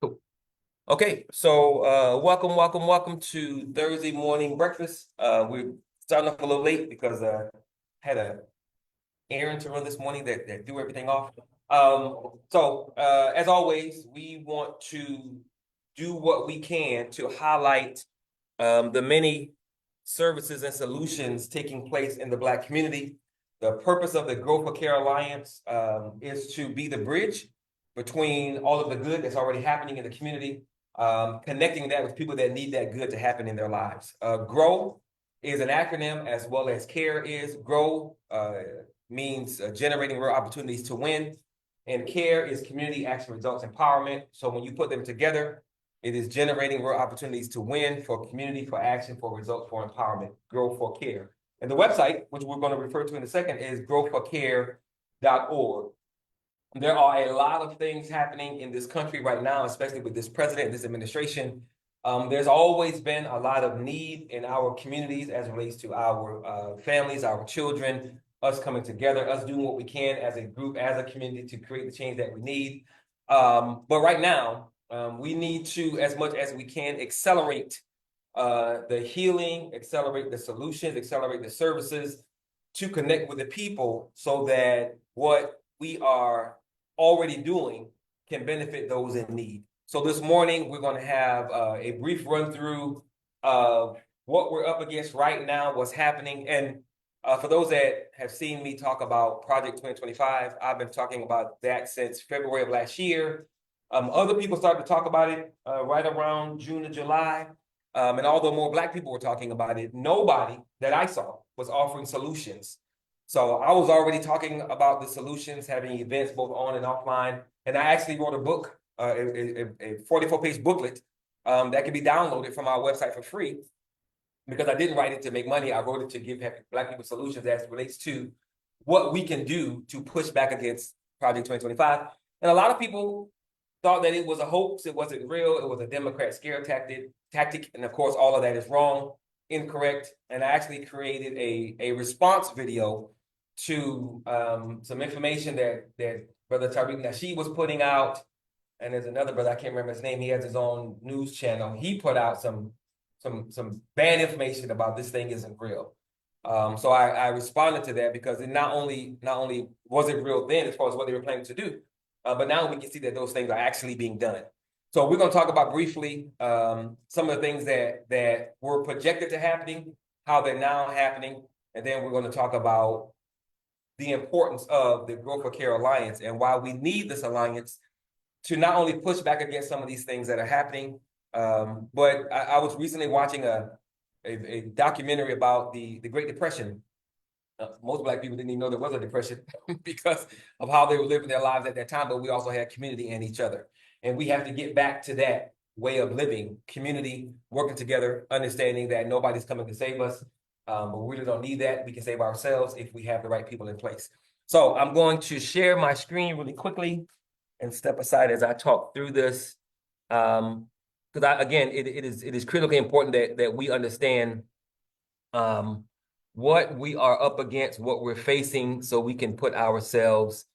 Cool. Okay, so welcome to Thursday morning breakfast. We're starting off a little late because had a errand to run this morning that threw everything off. As always, we want to do what we can to highlight the many services and solutions taking place in the Black community. The purpose of the Grow for Care Alliance is to be the bridge between all of the good that's already happening in the community, connecting that with people that need that good to happen in their lives. Grow is an acronym, as well as CARE is. Grow means generating real opportunities to win, and CARE is community action results empowerment. So when you put them together, it is generating real opportunities to win for community, for action, for results, for empowerment. Grow for Care. And the website, which we're going to refer to in a second, is growforcare.org. There are a lot of things happening in this country right now, especially with this president, this administration. There's always been a lot of need in our communities as it relates to our families, our children, us coming together, us doing what we can as a group, as a community to create the change that we need. But right now, we need to, as much as we can, accelerate the healing, accelerate the solutions, accelerate the services to connect with the people so that what we are already doing can benefit those in need. So this morning, we're going to have a brief run through of what we're up against right now, what's happening. And for those that have seen me talk about Project 2025, I've been talking about that since February of last year. Other people started to talk about it right around June or July. And although more Black people were talking about it, nobody that I saw was offering solutions. So I was already talking about the solutions, having events both on and offline. And I actually wrote a book, a 44-page booklet that can be downloaded from our website for free, because I didn't write it to make money. I wrote it to give Black people solutions as it relates to what we can do to push back against Project 2025. And a lot of people thought that it was a hoax, it wasn't real, it was a Democrat scare tactic. And of course, all of that is wrong, incorrect. And I actually created a response video to some information that Brother Tariq Nasheed was putting out. And there's another brother, I can't remember his name, he has his own news channel. He put out some bad information about this thing isn't real. So I responded to that because it not only was it real then as far as what they were planning to do, but now we can see that those things are actually being done. So we're going to talk about briefly some of the things that were projected to happening, how they're now happening, and then we're going to talk about the importance of the Grow for Care Alliance and why we need this alliance to not only push back against some of these things that are happening, but I was recently watching a documentary about the Great Depression. Most Black people didn't even know there was a depression because of how they were living their lives at that time, but we also had community and each other. And we have to get back to that way of living, community, working together, understanding that nobody's coming to save us. But we really don't need that. We can save ourselves if we have the right people in place. So I'm going to share my screen really quickly and step aside as I talk through this. Because again, it is critically important that we understand what we are up against, what we're facing, so we can put ourselves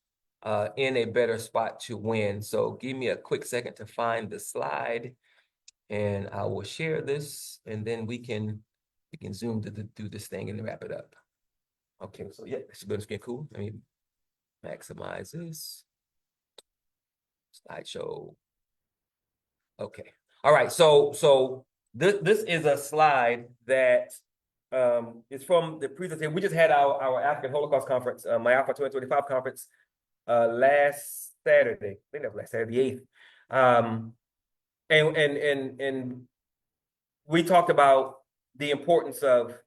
in a better spot to win. So give me a quick second to find the slide, and I will share this, and then we can zoom through this thing and wrap it up. Okay, so yeah, this is going cool. Let me maximize this slideshow. Okay, all right. So this is a slide that it's from the presentation. We just had our African Holocaust Conference, my Alpha 2025 conference, last Saturday. I think that was last Saturday, the 8th. And we talked about the importance of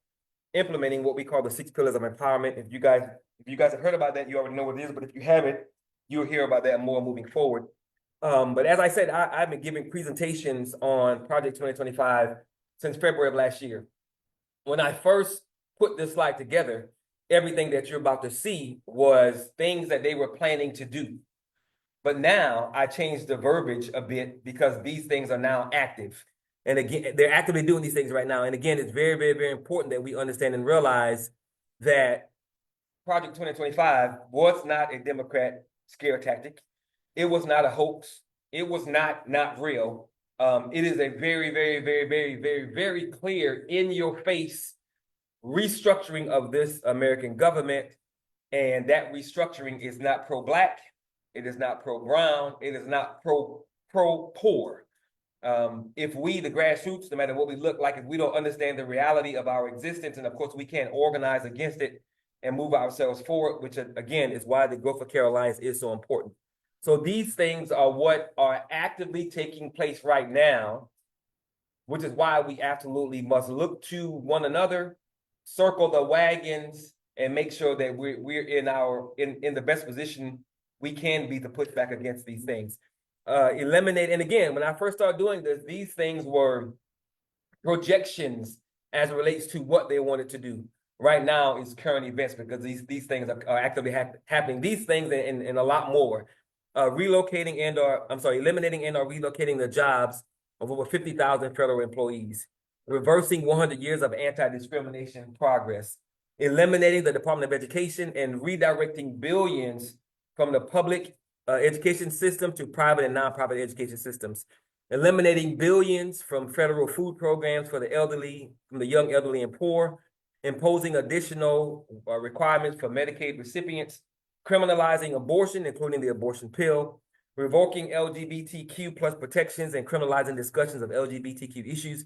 implementing what we call the 6 pillars of empowerment. If you guys have heard about that, you already know what it is. But if you haven't, you'll hear about that more moving forward. But as I said, I've been giving presentations on Project 2025 since February of last year. When I first put this slide together, everything that you're about to see was things that they were planning to do. But now I changed the verbiage a bit because these things are now active. And again, they're actively doing these things right now. And again, it's very, very, very important that we understand and realize that Project 2025 was not a Democrat scare tactic. It was not a hoax. It was not real. It is a very, very, very, very, very, very clear in your face restructuring of this American government. And that restructuring is not pro-Black. It is not pro-brown. It is not pro-poor. If we, the grassroots, no matter what we look like, if we don't understand the reality of our existence, and of course we can't organize against it and move ourselves forward, which again is why the Growth of Care Alliance is so important. So these things are what are actively taking place right now, which is why we absolutely must look to one another, circle the wagons, and make sure that we're in the best position we can be to push back against these things. Eliminate, and again, when I first started doing this, these things were projections as it relates to what they wanted to do. Right now is current events, because these things are actively happening. These things and a lot more. Eliminating and or relocating the jobs of over 50,000 federal employees. Reversing 100 years of anti-discrimination progress. Eliminating the Department of Education and redirecting billions from the public education system to private and nonprofit education systems. Eliminating billions from federal food programs for the elderly, from the young, elderly, and poor. Imposing additional requirements for Medicaid recipients. Criminalizing abortion, including the abortion pill. Revoking LGBTQ plus protections and criminalizing discussions of LGBTQ issues.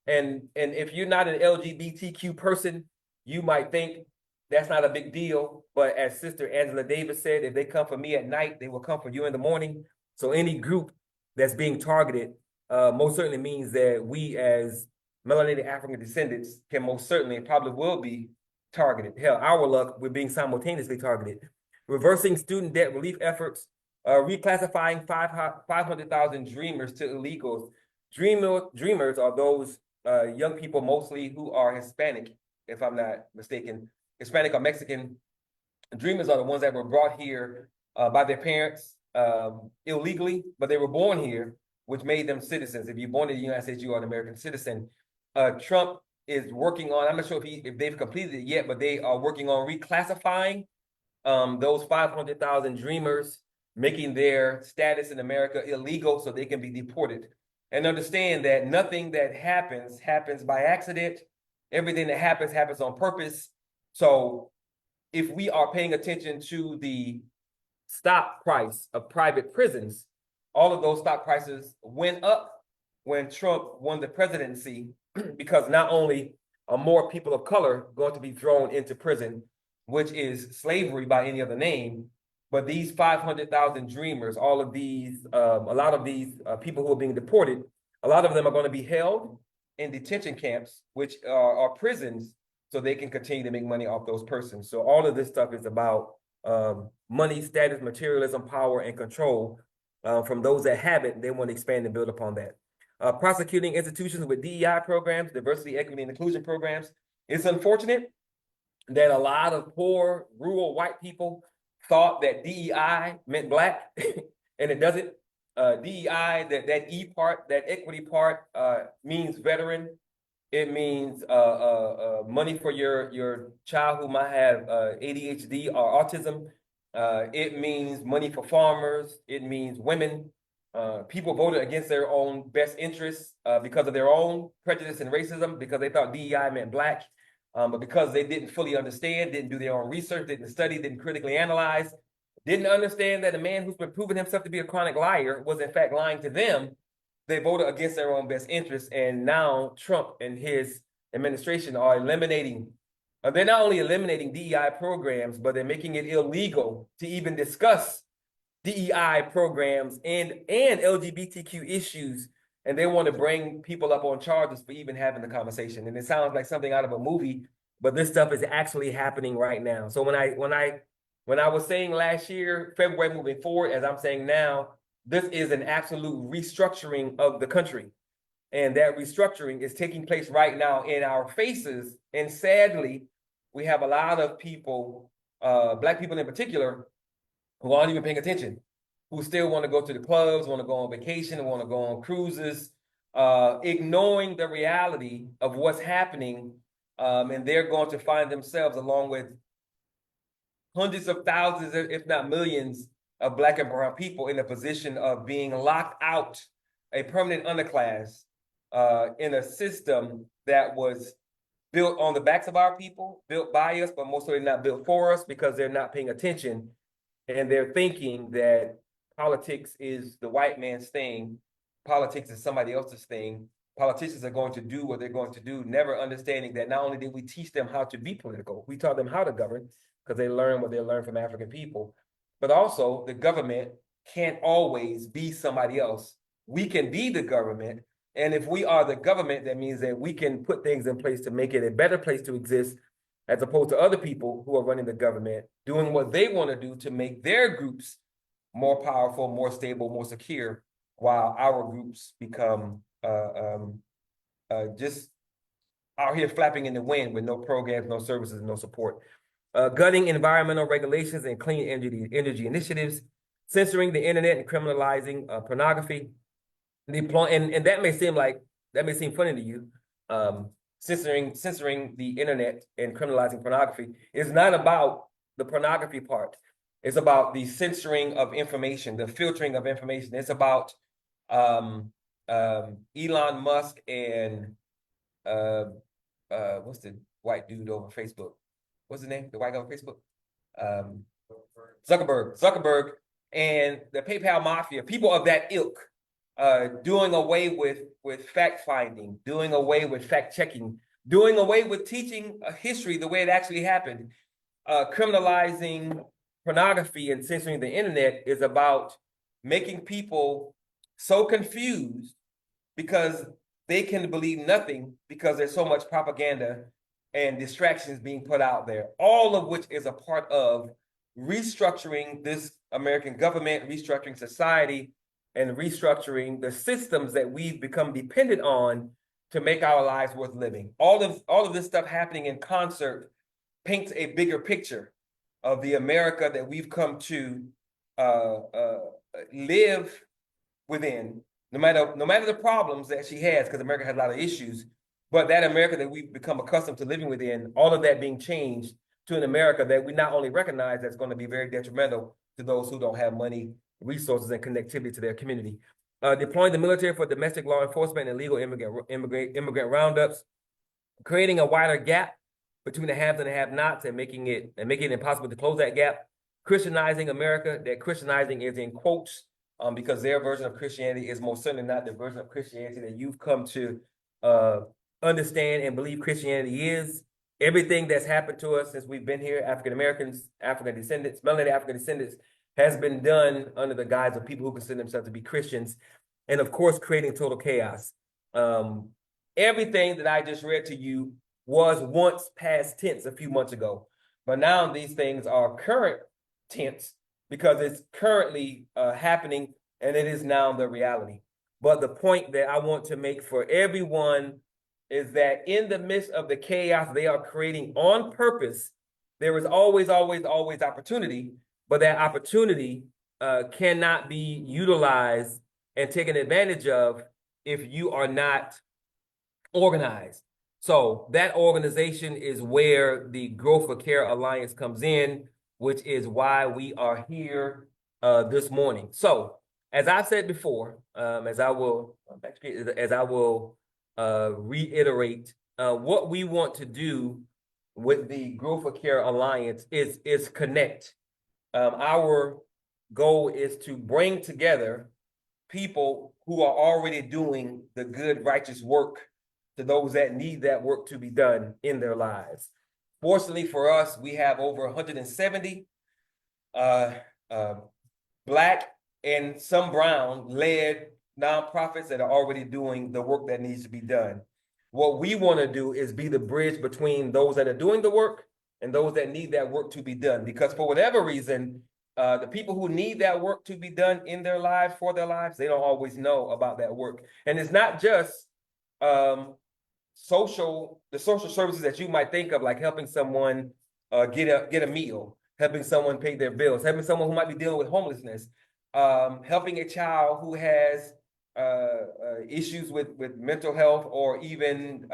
And if you're not an LGBTQ person, you might think that's not a big deal. But as Sister Angela Davis said, if they come for me at night, they will come for you in the morning. So any group that's being targeted most certainly means that we as melanated African descendants can most certainly and probably will be targeted. Hell, our luck, we're being simultaneously targeted. Reversing student debt relief efforts, reclassifying 500,000 dreamers to illegals. Dreamers are those young people mostly who are Hispanic, if I'm not mistaken, Hispanic or Mexican. Dreamers are the ones that were brought here by their parents illegally, but they were born here, which made them citizens. If you're born in the United States, you are an American citizen. Trump is working on, I'm not sure if they've completed it yet, but they are working on reclassifying those 500,000 dreamers, making their status in America illegal so they can be deported. And understand that nothing that happens by accident. Everything that happens on purpose. So if we are paying attention to the stock price of private prisons, all of those stock prices went up when Trump won the presidency, because not only are more people of color going to be thrown into prison, which is slavery by any other name, but these 500,000 dreamers, all of these, a lot of these people who are being deported, a lot of them are going to be held in detention camps, which are prisons, so they can continue to make money off those persons. So all of this stuff is about money, status, materialism, power, and control from those that have it. They want to expand and build upon that. Prosecuting institutions with DEI programs, diversity, equity, and inclusion programs. It's unfortunate that a lot of poor, rural white people thought that DEI meant Black, and it doesn't. DEI, that E part, that equity part, means veteran. It means money for your child who might have ADHD or autism. It means money for farmers. It means women. People voted against their own best interests because of their own prejudice and racism, because they thought DEI meant Black. But because they didn't fully understand, didn't do their own research, didn't study, didn't critically analyze, didn't understand that a man who's been proving himself to be a chronic liar was in fact lying to them, they voted against their own best interests. And now Trump and his administration are eliminating, they're not only eliminating DEI programs, but they're making it illegal to even discuss DEI programs and LGBTQ issues. And they want to bring people up on charges for even having the conversation. And it sounds like something out of a movie, but this stuff is actually happening right now. So when I was saying last year, February moving forward, as I'm saying now, this is an absolute restructuring of the country. And that restructuring is taking place right now in our faces. And sadly, we have a lot of people, Black people in particular, who aren't even paying attention, who still want to go to the clubs, want to go on vacation, want to go on cruises, ignoring the reality of what's happening. And they're going to find themselves, along with hundreds of thousands, if not millions, of Black and brown people in a position of being locked out, a permanent underclass, in a system that was built on the backs of our people, built by us, but mostly not built for us because they're not paying attention and they're thinking that politics is the white man's thing, politics is somebody else's thing. Politicians are going to do what they're going to do, never understanding that not only did we teach them how to be political, we taught them how to govern because they learn what they learn from African people, but also the government can't always be somebody else. We can be the government. And if we are the government, that means that we can put things in place to make it a better place to exist, as opposed to other people who are running the government, doing what they want to do to make their groups more powerful, more stable, more secure, while our groups become just out here flapping in the wind with no programs, no services, no support. Gutting environmental regulations and clean energy initiatives, censoring the internet and criminalizing pornography. And that may seem funny to you. Censoring the internet and criminalizing pornography is not about the pornography part. It's about the censoring of information, the filtering of information. It's about Elon Musk and what's the white dude over Facebook? What's his name? The white guy on Facebook? Zuckerberg and the PayPal mafia, people of that ilk, doing away with fact finding, doing away with fact checking, doing away with teaching history the way it actually happened. Criminalizing pornography and censoring the internet is about making people so confused because they can believe nothing because there's so much propaganda and distractions being put out there, all of which is a part of restructuring this American government, restructuring society, and restructuring the systems that we've become dependent on to make our lives worth living. All of this stuff happening in concert paints a bigger picture of the America that we've come to live within, no matter the problems that she has, because America has a lot of issues, but that America that we've become accustomed to living within, all of that being changed to an America that we not only recognize that's going to be very detrimental to those who don't have money, resources, and connectivity to their community. Deploying the military for domestic law enforcement and illegal immigrant roundups, creating a wider gap between the haves and the have-nots and making it impossible to close that gap. Christianizing America, that Christianizing is in quotes, because their version of Christianity is most certainly not the version of Christianity that you've come to understand and believe Christianity is. Everything that's happened to us since we've been here, African Americans, African descendants, melanated African descendants, has been done under the guise of people who consider themselves to be Christians, and of course, creating total chaos. Everything that I just read to you was once past tense a few months ago, but now these things are current tense because it's currently happening and it is now the reality. But the point that I want to make for everyone is that in the midst of the chaos they are creating on purpose, there is always opportunity, but that opportunity cannot be utilized and taken advantage of if you are not organized. So that organization is where the Growth for Care Alliance comes in, which is why we are here this morning. So as I said before, as I will reiterate, what we want to do with the Growth for Care Alliance is connect. Our goal is to bring together people who are already doing the good, righteous work to those that need that work to be done in their lives. Fortunately for us, we have over 170 Black and some brown-led nonprofits that are already doing the work that needs to be done. What we want to do is be the bridge between those that are doing the work and those that need that work to be done. Because for whatever reason, the people who need that work to be done in their lives, for their lives, they don't always know about that work. And it's not just the social services that you might think of, like helping someone get a meal, helping someone pay their bills, helping someone who might be dealing with homelessness, helping a child who has issues with mental health or even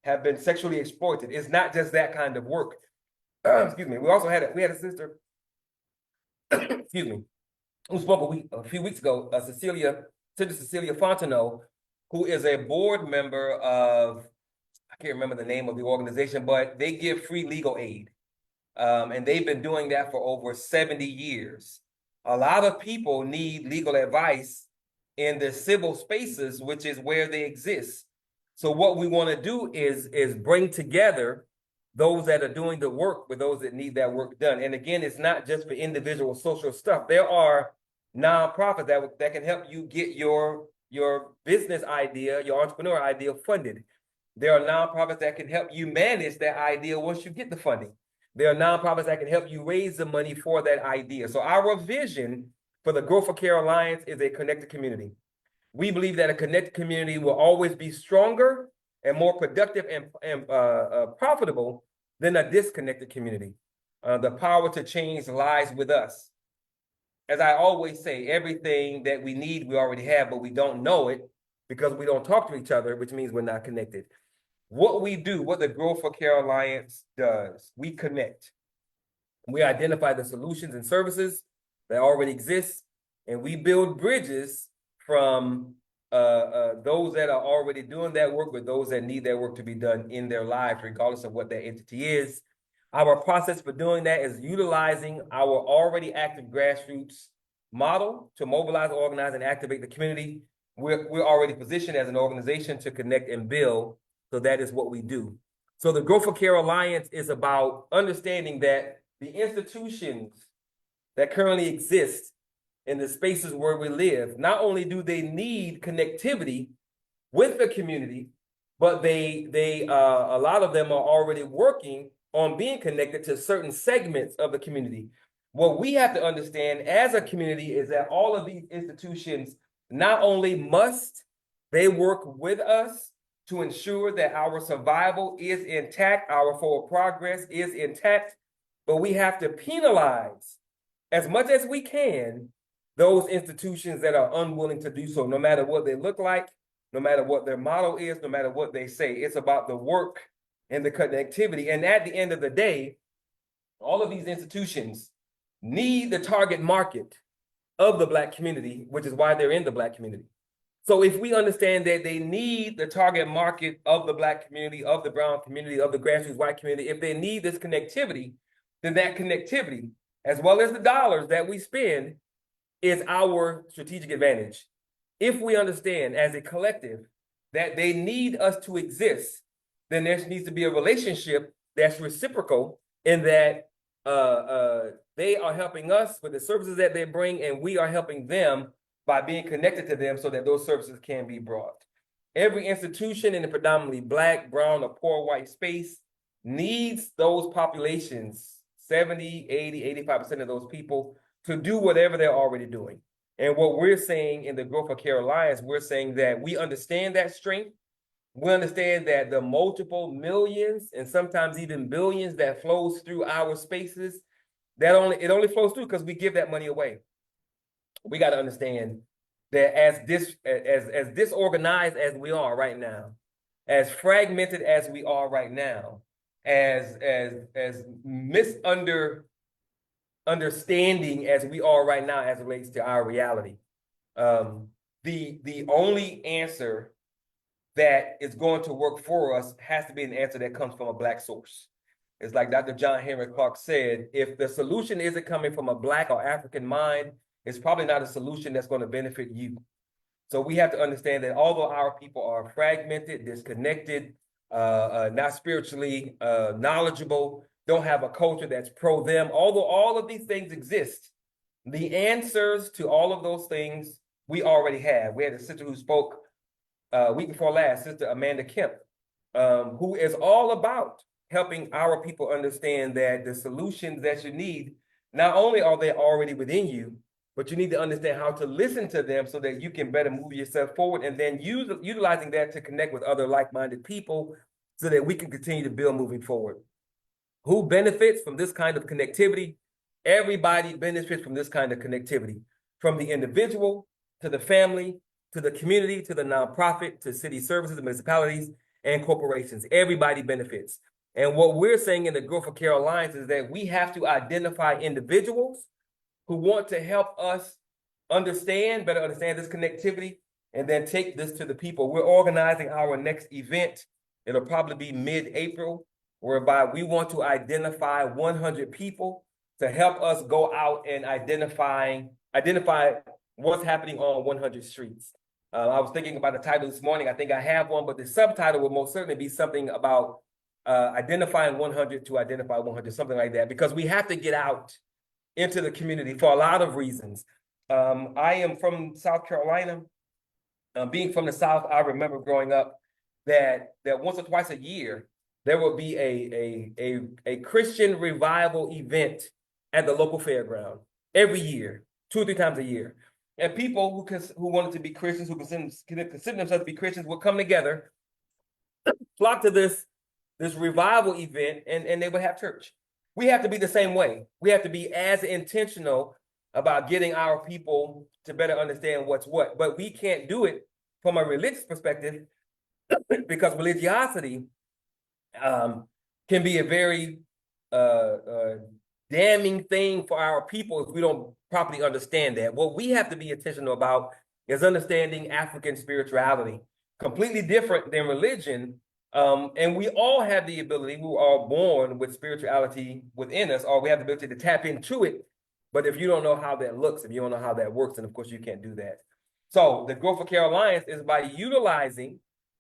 have been sexually exploited. It's not just that kind of work. Excuse me. We had a sister, excuse me, who spoke a few weeks ago, Sister Cecilia Fontenot, who is a board member of, I can't remember the name of the organization, but they give free legal aid. And they've been doing that for over 70 years. A lot of people need legal advice in the civil spaces, which is where they exist. So what we want to do is bring together those that are doing the work with those that need that work done. And again, it's not just for individual social stuff. There are nonprofits that can help you get your business idea, your entrepreneur idea funded. There are nonprofits that can help you manage that idea once you get the funding. There are nonprofits that can help you raise the money for that idea. So our vision for the Grow for Care Alliance is a connected community. We believe that a connected community will always be stronger and more productive and profitable than a disconnected community. The power to change lies with us. As I always say, everything that we need, we already have, but we don't know it because we don't talk to each other, which means we're not connected. What we do, what the Grow for Care Alliance does, we connect. We identify the solutions and services that already exist, and we build bridges from those that are already doing that work with those that need that work to be done in their lives, regardless of what that entity is. Our process for doing that is utilizing our already active grassroots model to mobilize, organize, and activate the community. We're already positioned as an organization to connect and build. So that is what we do. So the Grow for Care Alliance is about understanding that the institutions that currently exist in the spaces where we live, not only do they need connectivity with the community, but a lot of them are already working on being connected to certain segments of the community. What we have to understand as a community is that all of these institutions not only must they work with us to ensure that our survival is intact, our forward progress is intact, but we have to penalize as much as we can those institutions that are unwilling to do so, no matter what they look like, no matter what their motto is, no matter what they say. It's about the work and the connectivity. And at the end of the day, all of these institutions need the target market of the Black community, which is why they're in the Black community. So if we understand that they need the target market of the Black community, of the brown community, of the grassroots white community, if they need this connectivity, then that connectivity, as well as the dollars that we spend, is our strategic advantage. If we understand as a collective that they need us to exist, then there needs to be a relationship that's reciprocal in that they are helping us with the services that they bring, and we are helping them by being connected to them so that those services can be brought. Every institution in the predominantly Black, brown, or poor white space needs those populations, 70, 80, 85% of those people, to do whatever they're already doing. And what we're saying in the Grow for Care Alliance, we're saying that we understand that strength. We understand that the multiple millions and sometimes even billions that flows through our spaces, it only flows through because we give that money away. We got to understand that as disorganized as we are right now, as fragmented as we are right now, as misunderstanding as we are right now as it relates to our reality, the only answer that is going to work for us has to be an answer that comes from a Black source. It's like Dr. John Henry Clark said, if the solution isn't coming from a Black or African mind, it's probably not a solution that's going to benefit you. So we have to understand that although our people are fragmented, disconnected, not spiritually knowledgeable, don't have a culture that's pro them, although all of these things exist, the answers to all of those things we already have. We had a sister who spoke week before last, Sister Amanda Kemp, who is all about helping our people understand that the solutions that you need, not only are they already within you, but you need to understand how to listen to them so that you can better move yourself forward, and then utilizing that to connect with other like-minded people so that we can continue to build moving forward. Who benefits from this kind of connectivity? Everybody benefits from this kind of connectivity, from the individual to the family, to the community, to the nonprofit, to city services, municipalities, and corporations. Everybody benefits. And what we're saying in the Grow for Care Alliance is that we have to identify individuals who want to help us better understand this connectivity, and then take this to the people. We're organizing our next event. It'll probably be mid-April, whereby we want to identify 100 people to help us go out and identify what's happening on 100 streets. I was thinking about the title this morning. I think I have one, but the subtitle will most certainly be something about identifying 100 to identify 100, something like that, because we have to get out into the community for a lot of reasons. I am from South Carolina. Being from the South, I remember growing up that once or twice a year, there would be a Christian revival event at the local fairground every year, 2 or 3 times a year. And people who wanted to be Christians, who consider themselves to be Christians, would come together, flock to this revival event, and they would have church. We have to be the same way. We have to be as intentional about getting our people to better understand what's what. But we can't do it from a religious perspective because religiosity can be a very damning thing for our people if we don't properly understand that. What we have to be intentional about is understanding African spirituality, completely different than religion. And we all have the ability, we are born with spirituality within us, or we have the ability to tap into it. But if you don't know how that looks, if you don't know how that works, then of course you can't do that. So the Growth for Care Alliance is by utilizing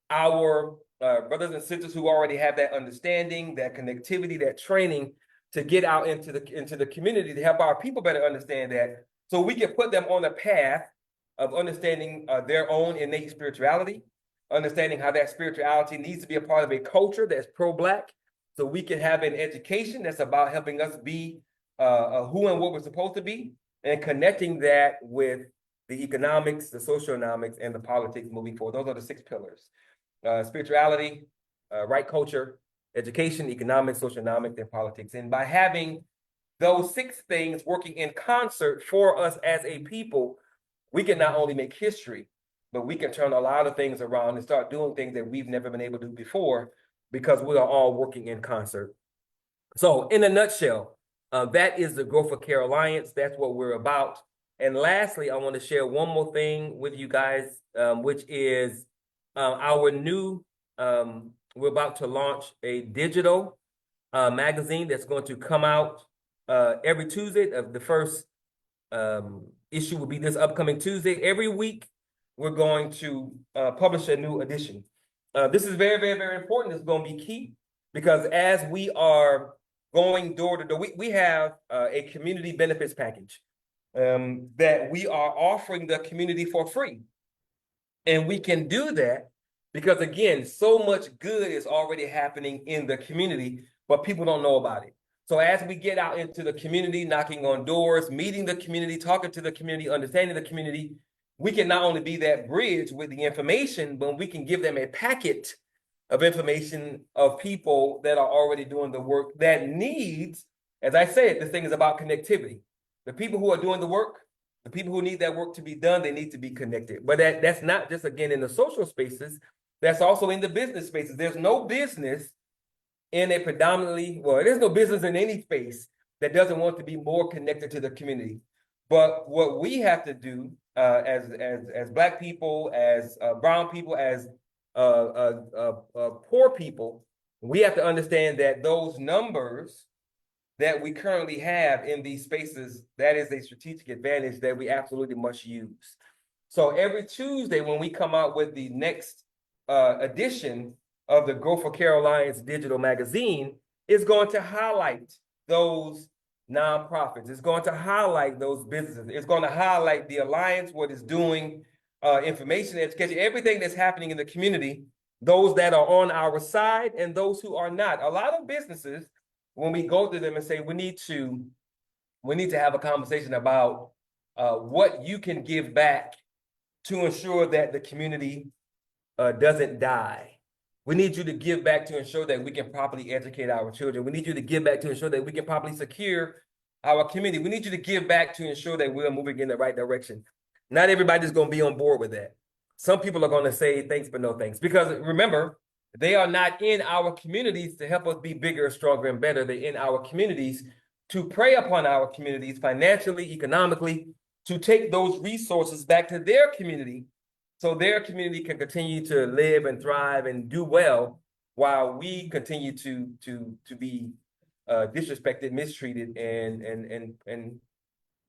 our brothers and sisters who already have that understanding, that connectivity, that training to get out into the community to help our people better understand that, so we can put them on a path of understanding their own innate spirituality, understanding how that spirituality needs to be a part of a culture that's pro-Black, so we can have an education that's about helping us be who and what we're supposed to be, and connecting that with the economics, the socioeconomics, and the politics moving forward. Those are the 6 pillars: spirituality, right culture, education, economics, socioeconomics, and politics. And by having those 6 things working in concert for us as a people, we can not only make history, but we can turn a lot of things around and start doing things that we've never been able to do before, because we are all working in concert. So in a nutshell, that is the Growth for Care Alliance. That's what we're about. And lastly, I want to share one more thing with you guys, which is our new, we're about to launch a digital magazine that's going to come out every Tuesday. The first issue will be this upcoming Tuesday. Every week, we're going to publish a new edition. This is very, very, very important. It's going to be key, because as we are going door to door, we have a community benefits package that we are offering the community for free. And we can do that because, again, so much good is already happening in the community, but people don't know about it. So as we get out into the community, knocking on doors, meeting the community, talking to the community, understanding the community, we can not only be that bridge with the information, but we can give them a packet of information of people that are already doing the work that needs, as I said, this thing is about connectivity. The people who are doing the work, the people who need that work to be done, they need to be connected. But that's not just, again, in the social spaces, that's also in the business spaces. There's no business in a predominantly, well, there's no business in any space that doesn't want to be more connected to the community. But what we have to do as Black people, as brown people, as poor people, we have to understand that those numbers that we currently have in these spaces, that is a strategic advantage that we absolutely must use. So every Tuesday, when we come out with the next edition of the Growth for Care Alliance digital magazine, is going to highlight those nonprofits. It's going to highlight those businesses. It's going to highlight the Alliance, what it's doing, information, education, everything that's happening in the community, those that are on our side and those who are not. A lot of businesses, when we go to them and say, we need to have a conversation about what you can give back to ensure that the community doesn't die. We need you to give back to ensure that we can properly educate our children. We need you to give back to ensure that we can properly secure our community. We need you to give back to ensure that we're moving in the right direction. Not everybody's going to be on board with that. Some people are going to say thanks, but no thanks. Because remember, they are not in our communities to help us be bigger, stronger, and better. They're in our communities to prey upon our communities financially, economically, to take those resources back to their community so their community can continue to live and thrive and do well while we continue to be disrespected, mistreated, and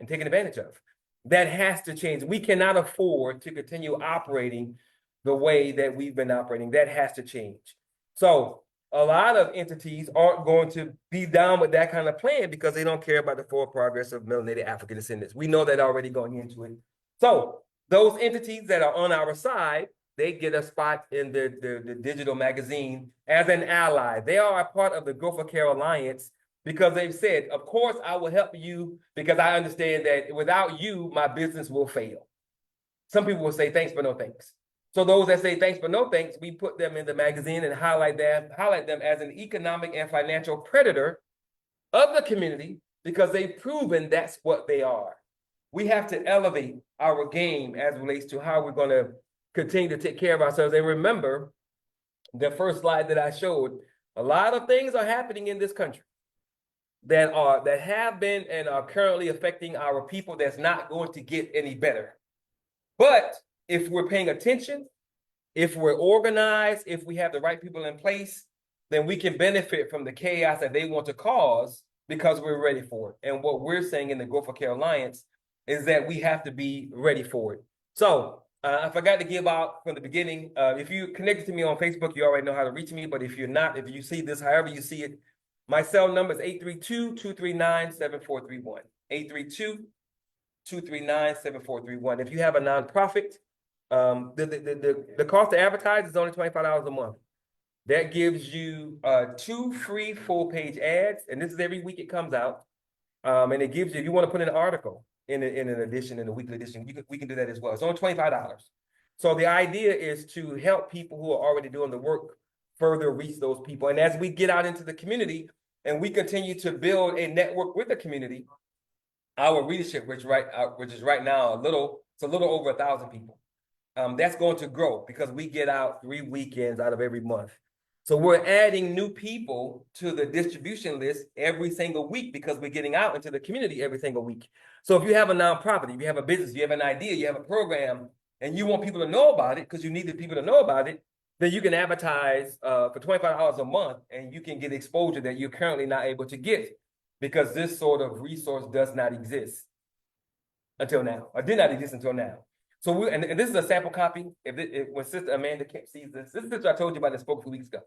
taken advantage of. That has to change. We cannot afford to continue operating the way that we've been operating. That has to change. So a lot of entities aren't going to be down with that kind of plan because they don't care about the forward progress of melanated African descendants. We know that already going into it. So those entities that are on our side, they get a spot in the digital magazine as an ally. They are a part of the Growth of Care Alliance because they've said, of course, I will help you because I understand that without you, my business will fail. Some people will say thanks, but no thanks. So those that say thanks, but no thanks, we put them in the magazine and highlight them as an economic and financial predator of the community because they've proven that's what they are. We have to elevate our game as it relates to how we're going to continue to take care of ourselves. And remember, the first slide that I showed, a lot of things are happening in this country that have been and are currently affecting our people that's not going to get any better. But if we're paying attention, if we're organized, if we have the right people in place, then we can benefit from the chaos that they want to cause because we're ready for it. And what we're saying in the Growth of Care Alliance is that we have to be ready for it. So I forgot to give out from the beginning. If you connected to me on Facebook, you already know how to reach me. But if you're not, if you see this, however you see it, my cell number is 832-239-7431. 832-239-7431. If you have a nonprofit, the cost to advertise is only $25 a month. That gives you 2 free full-page ads, and this is every week it comes out. And it gives you, if you want to put in an article in an edition, in a weekly edition, we can do that as well. It's only $25. So the idea is to help people who are already doing the work further reach those people. And as we get out into the community and we continue to build a network with the community, our readership, which is right now it's a little over 1,000 people. That's going to grow because we get out 3 weekends out of every month. So we're adding new people to the distribution list every single week because we're getting out into the community every single week. So if you have a nonprofit, if you have a business, you have an idea, you have a program, and you want people to know about it because you need the people to know about it, then you can advertise for $25 a month and you can get exposure that you're currently not able to get because this sort of resource does not exist until now, or did not exist until now. So and this is a sample copy. When Sister Amanda sees this is what I told you about that spoke a few weeks ago.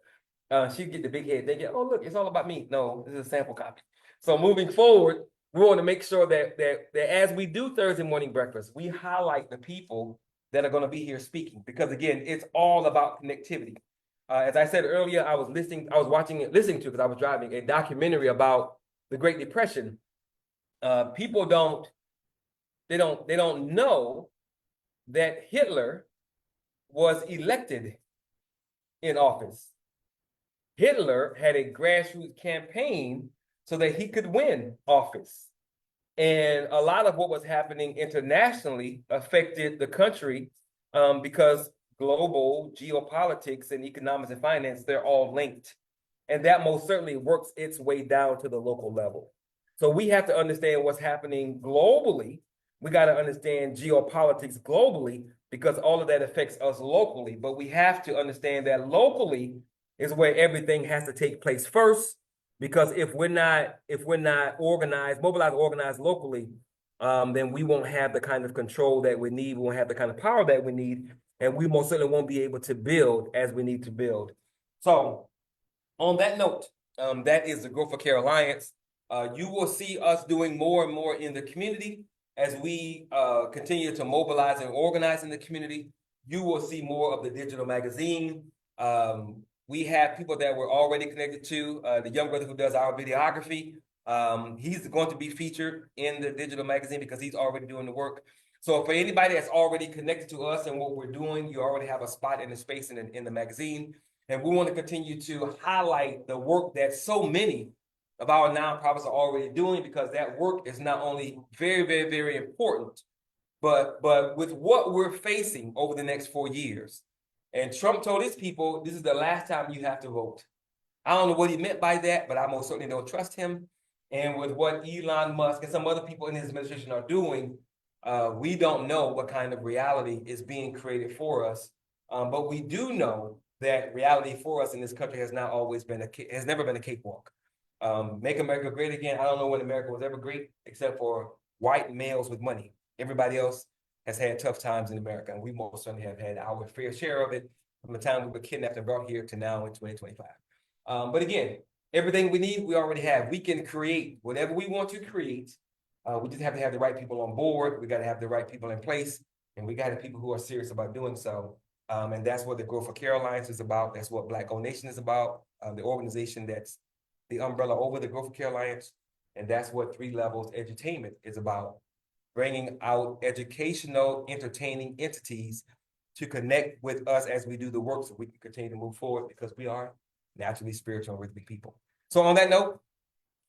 She'd get the big head. They get, oh, look, it's all about me. No, this is a sample copy. So moving forward, we want to make sure that as we do Thursday morning breakfast, we highlight the people that are going to be here speaking because again, it's all about connectivity. As I said earlier, I was listening to because I was driving a documentary about the Great Depression. People don't know that Hitler was elected in office. Hitler had a grassroots campaign so that he could win office. And a lot of what was happening internationally affected the country because global geopolitics and economics and finance, they're all linked. And that most certainly works its way down to the local level. So we have to understand what's happening globally. We got to understand geopolitics globally because all of that affects us locally. But we have to understand that locally is where everything has to take place first. Because if we're not mobilized locally, then we won't have the kind of control that we need. We won't have the kind of power that we need. And we most certainly won't be able to build as we need to build. So on that note, that is the Growth for Care Alliance. You will see us doing more and more in the community as we continue to mobilize and organize in the community. You will see more of the digital magazine. We have people that we're already connected to. The young brother who does our videography, he's going to be featured in the digital magazine because he's already doing the work. So for anybody that's already connected to us and what we're doing, you already have a spot in the space in the magazine. And we want to continue to highlight the work that so many of our nonprofits are already doing because that work is not only very, very, very important, but with what we're facing over the next 4 years. And Trump told his people, this is the last time you have to vote. I don't know what he meant by that, but I most certainly don't trust him. And with what Elon Musk and some other people in his administration are doing, We don't know what kind of reality is being created for us, but we do know that reality for us in this country has not always been has never been a cakewalk. Make America great again. I don't know when America was ever great, except for white males with money. Everybody else has had tough times in America, and we most certainly have had our fair share of it from the time we were kidnapped and brought here to now in 2025. But again, everything we need, we already have. We can create whatever we want to create. We just have to have the right people on board. We got to have the right people in place, and we got to have people who are serious about doing so. And that's what the Growth for Care Alliance is about. That's what Black Gold Nation is about, the organization that's the umbrella over the Growth for Care Alliance. And that's what 3 Levels Edutainment is about, bringing out educational, entertaining entities to connect with us as we do the work so we can continue to move forward, because we are naturally spiritual and rhythmic people. So on that note,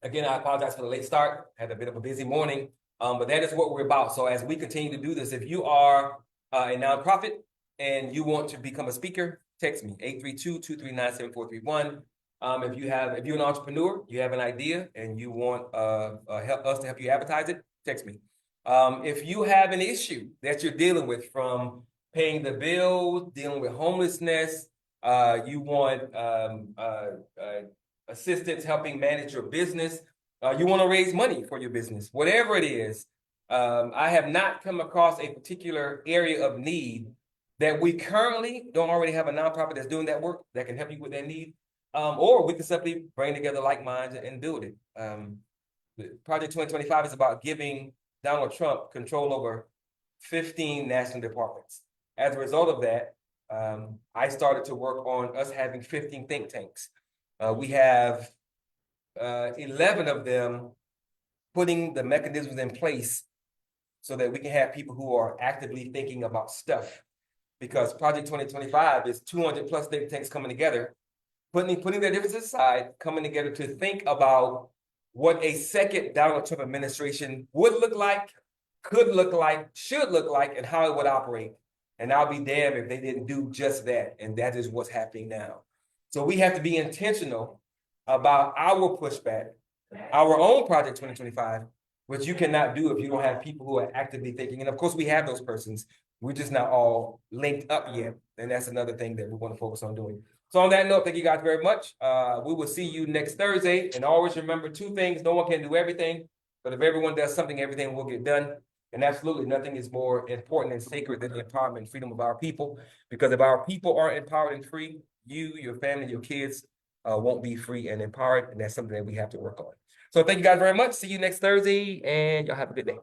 again, I apologize for the late start. Had a bit of a busy morning, but that is what we're about. So as we continue to do this, if you are a nonprofit and you want to become a speaker, text me, 832-239-7431. If you're an entrepreneur, you have an idea and you want us to help you advertise it, text me. If you have an issue that you're dealing with, from paying the bills, dealing with homelessness, you want assistance helping manage your business, you want to raise money for your business, whatever it is. I have not come across a particular area of need that we currently don't already have a nonprofit that's doing that work that can help you with that need. Or we can simply bring together like minds and build it. Project 2025 is about giving Donald Trump control over 15 national departments. As a result of that, I started to work on us having 15 think tanks. We have 11 of them putting the mechanisms in place so that we can have people who are actively thinking about stuff. Because Project 2025 is 200 plus think tanks coming together, putting their differences aside, coming together to think about what a second Donald Trump administration would look like, could look like, should look like, and how it would operate. And I'll be damned if they didn't do just that. And that is what's happening now. So we have to be intentional about our pushback, our own Project 2025, which you cannot do if you don't have people who are actively thinking. And of course, we have those persons. We're just not all linked up yet. And that's another thing that we want to focus on doing. So on that note, thank you guys very much. We will see you next Thursday. And always remember 2 things. No one can do everything, but if everyone does something, everything will get done. And absolutely nothing is more important and sacred than the empowerment and freedom of our people. Because if our people aren't empowered and free, you, your family, your kids won't be free and empowered. And that's something that we have to work on. So thank you guys very much. See you next Thursday, and y'all have a good day.